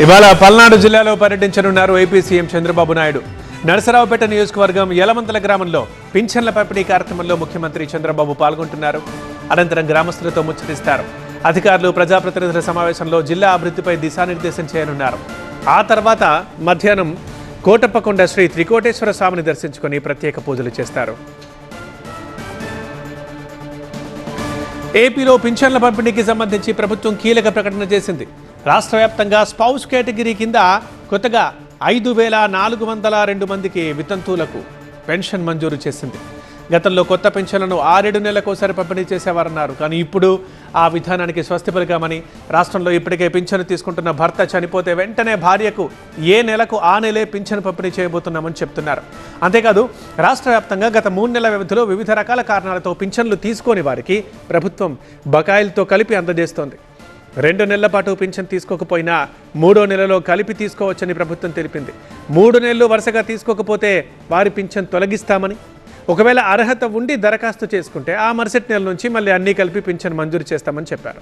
ఇవాళ పల్నాడు జిల్లాలో పర్యటించనున్నారు ఏపీ సీఎం చంద్రబాబు నాయుడు. నరసరావుపేట నియోజకవర్గం యలమంతల గ్రామంలో పింఛన్ల పంపిణీ కార్యక్రమంలో ముఖ్యమంత్రి చంద్రబాబు పాల్గొంటున్నారు. అనంతరం గ్రామస్తులతో ముచ్చటిస్తారు. అధికారులు ప్రజాప్రతినిధుల సమావేశంలో జిల్లా అభివృద్ధిపై దిశానిర్దేశం చేయనున్నారు. ఆ తర్వాత మధ్యాహ్నం కోటప్పకొండ శ్రీ త్రికోటేశ్వర స్వామిని దర్శించుకొని ప్రత్యేక పూజలు చేస్తారు. ఏపీలో పింఛన్ల పంపిణీకి సంబంధించి ప్రభుత్వం కీలక ప్రకటన చేసింది. రాష్ట్ర వ్యాప్తంగా స్పౌస్ కేటగిరీ కింద కొత్తగా 5,402 మందికి వితంతువులకు పెన్షన్ మంజూరు చేసింది. గతంలో కొత్త పెన్షన్లను 6-7 నెలలకోసారి పంపిణీ చేసేవారన్నారు. కానీ ఇప్పుడు ఆ విధానానికి స్వస్తి పలికామని, రాష్ట్రంలో ఇప్పటికే పింఛను తీసుకుంటున్న భర్త చనిపోతే వెంటనే భార్యకు ఏ నెలకు ఆ నెలే పింఛను పంపిణీ చేయబోతున్నామని చెప్తున్నారు. అంతేకాదు రాష్ట్ర వ్యాప్తంగా గత 3 నెలల వ్యవధిలో వివిధ రకాల కారణాలతో పింఛన్లు తీసుకోని వారికి ప్రభుత్వం బకాయిలతో కలిపి అందజేస్తోంది. 2 నెలల పాటు పింఛన్ తీసుకోకపోయినా 3వ నెలలో కలిపి తీసుకోవచ్చని ప్రభుత్వం తెలిపింది. 3 నెలలు వరుసగా తీసుకోకపోతే వారి పింఛన్ తొలగిస్తామని, ఒకవేళ అర్హత ఉండి దరఖాస్తు చేసుకుంటే ఆ మరుసటి నెల నుంచి మళ్ళీ అన్నీ కలిపి పింఛన్ మంజూరు చేస్తామని చెప్పారు.